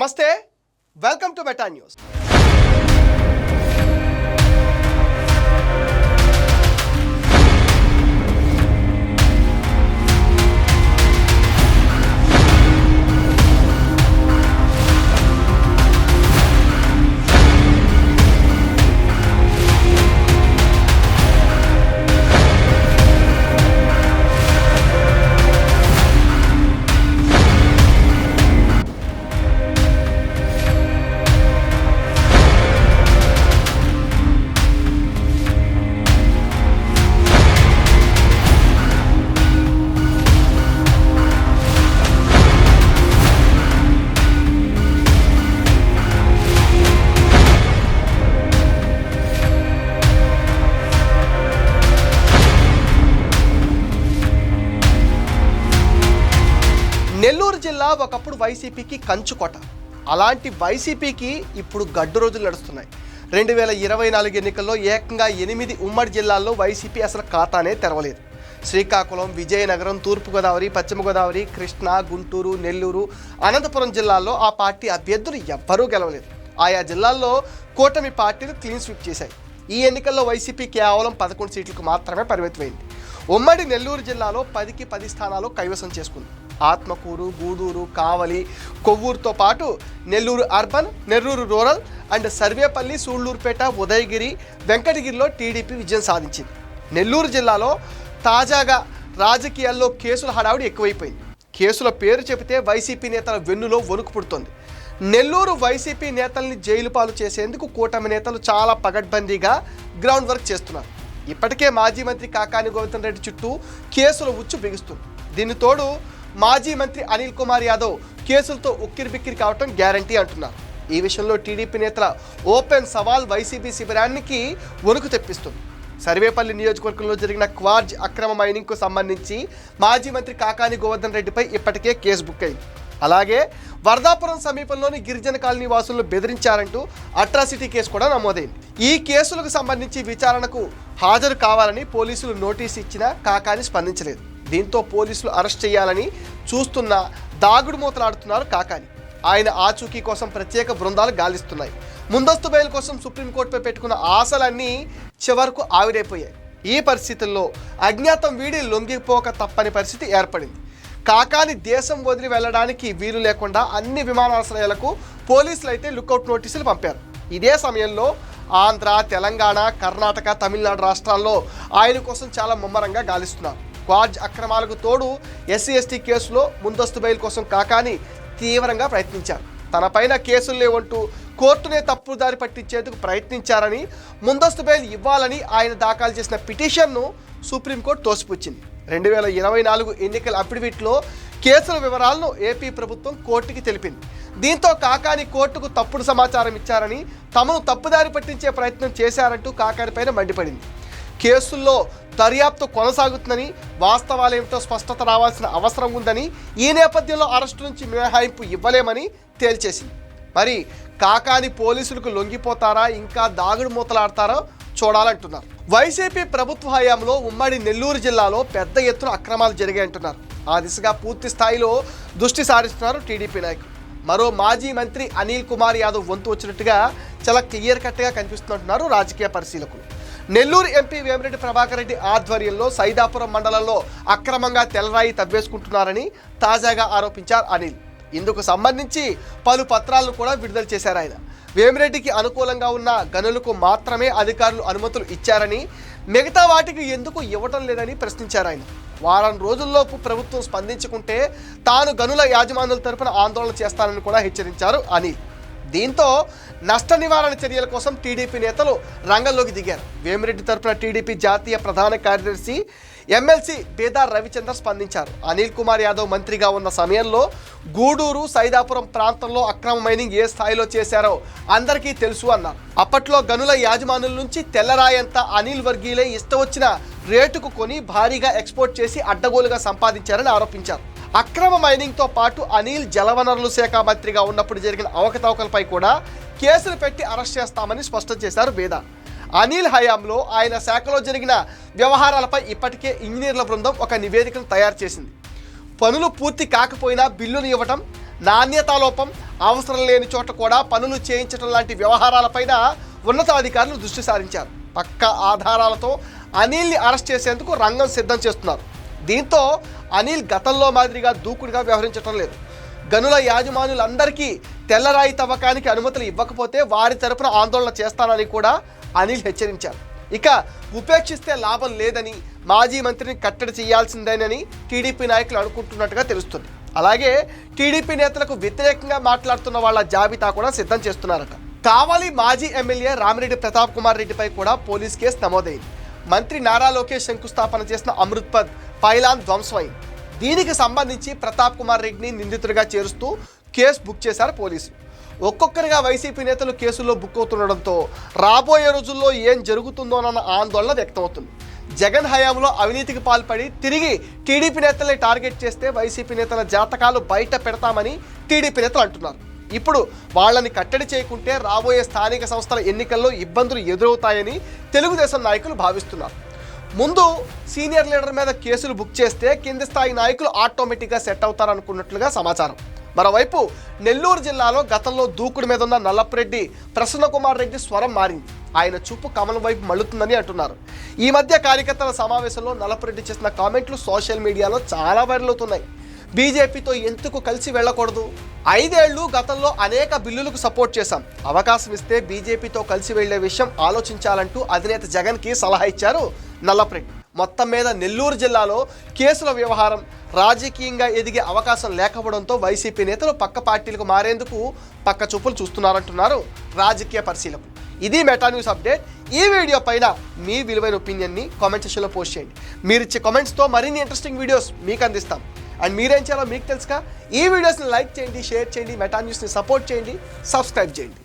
నమస్తే, welcome to meta news. Nellore జిల్లా ఒకప్పుడు వైసీపీకి కంచుకోట. అలాంటి వైసీపీకి ఇప్పుడు గడ్డు రోజులు నడుస్తున్నాయి. 2024 ఎన్నికల్లో ఏకంగా 8 ఉమ్మడి జిల్లాల్లో వైసీపీ అసలు ఖాతానే తెరవలేదు. శ్రీకాకుళం, విజయనగరం, తూర్పుగోదావరి, పశ్చిమ గోదావరి, కృష్ణా, గుంటూరు, నెల్లూరు, అనంతపురం జిల్లాల్లో ఆ పార్టీ అభ్యర్థులు ఎవ్వరూ గెలవలేదు. ఆయా జిల్లాల్లో కూటమి పార్టీలు క్లీన్ స్వీప్ చేశాయి. ఈ ఎన్నికల్లో వైసీపీ కేవలం 11 సీట్లకు మాత్రమే పరిమితమైంది. ఉమ్మడి నెల్లూరు జిల్లాలో 10కి 10 స్థానాలు కైవసం చేసుకుంది. ఆత్మకూరు, గూడూరు, కావలి, కొవ్వూరుతో పాటు Nellore urban, Nellore rural and Sarvepalli, Sullurpeta, Udayagiri, వెంకటగిరిలో టీడీపీ విజయం సాధించింది. నెల్లూరు జిల్లాలో తాజాగా రాజకీయాల్లో కేసుల హడావుడి ఎక్కువైపోయింది. కేసుల పేరు చెబితే వైసీపీ నేతల వెన్నులో వణుకు పుడుతోంది. నెల్లూరు వైసీపీ నేతల్ని జైలు పాలు చేసేందుకు కూటమి నేతలు చాలా పగడ్బందీగా గ్రౌండ్ వర్క్ చేస్తున్నారు. ఇప్పటికే మాజీ మంత్రి కాకాని గోవర్ధన్ రెడ్డి చుట్టూ కేసుల ఉచ్చు బిగుస్తుంది. దీని తోడు మాజీ మంత్రి అనిల్ కుమార్ యాదవ్ కేసులతో ఉక్కిరిబిక్కిరి కావటం గ్యారంటీ అంటున్నారు. ఈ విషయంలో టీడీపీ నేతల ఓపెన్ సవాల్ వైసీపీ శిబిరానికి వణుకు తెప్పిస్తుంది. సర్వేపల్లి నియోజకవర్గంలో జరిగిన క్వార్జ్ అక్రమ మైనింగ్కు సంబంధించి మాజీ మంత్రి కాకాని గోవర్ధన్ రెడ్డిపై ఇప్పటికే కేసు బుక్ అయింది. అలాగే వర్ధాపురం సమీపంలోని గిరిజన కాలనీ వాసులను బెదిరించారంటూ అట్రాసిటీ కేసు కూడా నమోదైంది. ఈ కేసులకు సంబంధించి విచారణకు హాజరు కావాలని పోలీసులు నోటీసు ఇచ్చినా కాకాని స్పందించలేదు. దీంతో పోలీసులు అరెస్ట్ చేయాలని చూస్తున్న దాగుడు మూతలాడుతున్నారు కాకాని. ఆయన ఆచూకీ కోసం ప్రత్యేక బృందాలు గాలిస్తున్నాయి. ముందస్తు బెయిల్ కోసం సుప్రీంకోర్టుపై పెట్టుకున్న ఆశలన్నీ చివరకు ఆవిరైపోయాయి. ఈ పరిస్థితుల్లో అజ్ఞాతం వీడి లొంగిపోక తప్పని పరిస్థితి ఏర్పడింది. కాకాని దేశం వదిలి వెళ్ళడానికి వీలు లేకుండా అన్ని విమానాశ్రయాలకు పోలీసులు అయితే లుకౌట్ నోటీసులు పంపారు. ఇదే సమయంలో ఆంధ్ర, తెలంగాణ, కర్ణాటక, తమిళనాడు రాష్ట్రాల్లో ఆయన కోసం చాలా ముమ్మరంగా గాలిస్తున్నారు. క్వార్జ్ అక్రమాలకు తోడు ఎస్సీ ఎస్టీ కేసులో ముందస్తు బెయిల్ కోసం కాకాని తీవ్రంగా ప్రయత్నించారు. తనపైన కేసులు లేవంటూ కోర్టునే తప్పుదారి పట్టించేందుకు ప్రయత్నించారని, ముందస్తు బెయిల్ ఇవ్వాలని ఆయన దాఖలు చేసిన పిటిషన్ను సుప్రీంకోర్టు తోసిపుచ్చింది. 2024 ఎన్నికల అఫిడవిట్లో కేసుల వివరాలను ఏపీ ప్రభుత్వం కోర్టుకి తెలిపింది. దీంతో కాకాని కోర్టుకు తప్పుడు సమాచారం ఇచ్చారని, తమను తప్పుదారి పట్టించే ప్రయత్నం చేశారంటూ కాకానిపైన మండిపడింది. కేసుల్లో దర్యాప్తు కొనసాగుతుందని, వాస్తవాలేమిటో స్పష్టత రావాల్సిన అవసరం ఉందని, ఈ నేపథ్యంలో అరెస్టు నుంచి మినహాయింపు ఇవ్వలేమని తేల్చేసింది. మరి కాకాని పోలీసులకు లొంగిపోతారా, ఇంకా దాగుడు మూతలాడతారో చూడాలంటున్నారు. వైసీపీ ప్రభుత్వ హయాంలో ఉమ్మడి నెల్లూరు జిల్లాలో పెద్ద ఎత్తున అక్రమాలు జరిగాయంటున్నారు. ఆ దిశగా పూర్తి స్థాయిలో దృష్టి సారిస్తున్నారు టీడీపీ నాయకులు. మరో మాజీ మంత్రి అనిల్ కుమార్ యాదవ్ వంతు వచ్చినట్టుగా చాలా క్లియర్ కట్గా కనిపిస్తుంటున్నారు రాజకీయ పరిశీలకులు. నెల్లూరు ఎంపీ వేమిరెడ్డి ప్రభాకర్ రెడ్డి ఆధ్వర్యంలో సైదాపురం మండలంలో అక్రమంగా తెల్లరాయి తవ్వేసుకుంటున్నారని తాజాగా ఆరోపించారు అనిల్. ఇందుకు సంబంధించి పలు పత్రాలను కూడా విడుదల చేశారు ఆయన. వేమిరెడ్డికి అనుకూలంగా ఉన్న గనులకు మాత్రమే అధికారులు అనుమతులు ఇచ్చారని, మిగతా వాటికి ఎందుకు ఇవ్వటం లేదని ప్రశ్నించారు ఆయన. వారం రోజుల్లోపు ప్రభుత్వం స్పందించుకుంటే తాను గనుల యాజమానుల తరపున ఆందోళన చేస్తానని కూడా హెచ్చరించారు అనిల్. దీంతో నష్ట నివారణ చర్యల కోసం టీడీపీ నేతలు రంగంలోకి దిగారు. వేమిరెడ్డి తరపున టీడీపీ జాతీయ ప్రధాన కార్యదర్శి ఎమ్మెల్సీ బేదార్ రవిచంద్ర స్పందించారు. అనిల్ కుమార్ యాదవ్ మంత్రిగా ఉన్న సమయంలో గూడూరు, సైదాపురం ప్రాంతంలో అక్రమ మైనింగ్ ఏ స్థాయిలో చేశారో అందరికీ తెలుసు అన్నారు. అప్పట్లో గనుల యాజమానుల నుంచి తెల్లరాయంతా అనిల్ వర్గీయులే ఇష్టం వచ్చిన రేటుకు కొని భారీగా ఎక్స్పోర్ట్ చేసి అడ్డగోలుగా సంపాదించారని ఆరోపించారు. అక్రమ మైనింగ్తో పాటు అనిల్ జలవనరుల శాఖ మంత్రిగా ఉన్నప్పుడు జరిగిన అవకతవకలపై కూడా కేసులు పెట్టి అరెస్ట్ చేస్తామని స్పష్టం చేశారు బేదార్. అనిల్ హయాంలో ఆయన శాఖలో జరిగిన వ్యవహారాలపై ఇప్పటికే ఇంజనీర్ల బృందం ఒక నివేదికను తయారు చేసింది. పనులు పూర్తి కాకపోయినా బిల్లులు ఇవ్వటం, నాణ్యతాలోపం, అవసరం లేని చోట కూడా పనులు చేయించడం లాంటి వ్యవహారాలపైన ఉన్నతాధికారులు దృష్టి సారించారు. పక్కా ఆధారాలతో అనిల్ని అరెస్ట్ చేసేందుకు రంగం సిద్ధం చేస్తున్నారు. దీంతో అనిల్ గతంలో మాదిరిగా దూకుడుగా వ్యవహరించడం లేదు. గనుల యాజమానులందరికీ తెల్లరాయి తవ్వకానికి అనుమతులు ఇవ్వకపోతే వారి తరపున ఆందోళన చేస్తానని కూడా అనిల్ హెచ్చరించారు. ఇక ఉపేక్షిస్తే లాభం లేదని, మాజీ మంత్రిని కట్టడి చేయాల్సిందేనని టీడీపీ నాయకులు అనుకుంటున్నట్టుగా తెలుస్తుంది. అలాగే టీడీపీ నేతలకు వ్యతిరేకంగా మాట్లాడుతున్న వాళ్ళ జాబితా కూడా సిద్ధం చేస్తున్నారట. కావలి మాజీ ఎమ్మెల్యే రామిరెడ్డి ప్రతాప్ కుమార్ రెడ్డిపై కూడా పోలీస్ కేసు నమోదైంది. మంత్రి నారా లోకేష్ శంకుస్థాపన చేసిన అమృత్పద్ పైలాన్ ధ్వంసమైంది. దీనికి సంబంధించి ప్రతాప్ కుమార్ రెడ్డిని నిందితుడిగా చేరుస్తూ కేసు బుక్ చేశారు పోలీసులు. ఒక్కొక్కరిగా వైసీపీ నేతలు కేసుల్లో బుక్ అవుతుండడంతో రాబోయే రోజుల్లో ఏం జరుగుతుందోనన్న ఆందోళన వ్యక్తమవుతుంది. జగన్ హయాంలో అవినీతికి పాల్పడి తిరిగి టీడీపీ నేతల్ని టార్గెట్ చేస్తే వైసీపీ నేతల జాతకాలు బయట పెడతామని టీడీపీ నేతలు అంటున్నారు. ఇప్పుడు వాళ్ళని కట్టడి చేయకుంటే రాబోయే స్థానిక సంస్థల ఎన్నికల్లో ఇబ్బందులు ఎదురవుతాయని తెలుగుదేశం నాయకులు భావిస్తున్నారు. ముందు సీనియర్ లీడర్ మీద కేసులు బుక్ చేస్తే కింది స్థాయి నాయకులు ఆటోమేటిక్గా సెట్ అవుతారనుకున్నట్లుగా సమాచారం. మరోవైపు నెల్లూరు జిల్లాలో గతంలో దూకుడు మీద ఉన్న నల్లపురెడ్డి ప్రసన్నకుమార్ రెడ్డి స్వరం మారింది. ఆయన చూపు కమలం వైపు మళ్ళుతుందని అంటున్నారు. ఈ మధ్య కార్యకర్తల సమావేశంలో నల్లపురెడ్డి చేసిన కామెంట్లు సోషల్ మీడియాలో చాలా వైరల్ అవుతున్నాయి. బీజేపీతో ఎందుకు కలిసి వెళ్ళకూడదు? 5 ఏళ్లు గతంలో అనేక బిల్లులకు సపోర్ట్ చేశాం. అవకాశం ఇస్తే బీజేపీతో కలిసి వెళ్లే విషయం ఆలోచించాలంటూ అధినేత జగన్కి సలహా ఇచ్చారు నల్లపురెడ్డి. మొత్తం మీద నెల్లూరు జిల్లాలో కేసుల వ్యవహారం రాజకీయంగా ఎదిగే అవకాశం లేకపోవడంతో వైసీపీ నేతలు పక్క పార్టీలకు మారేందుకు పక్క చూపులు చూస్తున్నారంటున్నారు రాజకీయ పరిశీలకులు. ఇది మెటా న్యూస్ అప్డేట్. ఈ వీడియో పైన మీ విలువైన ఒపీనియన్ని కామెంట్ సెక్షన్లో పోస్ట్ చేయండి. మీరు ఇచ్చే కామెంట్స్తో మరిన్ని ఇంట్రెస్టింగ్ వీడియోస్ మీకు అందిస్తాం. అండ్ మీరేం చేయాలో మీకు తెలుసుగా. ఈ వీడియోస్ని లైక్ చేయండి, షేర్ చేయండి, మెటా న్యూస్ని సపోర్ట్ చేయండి, సబ్స్క్రైబ్ చేయండి.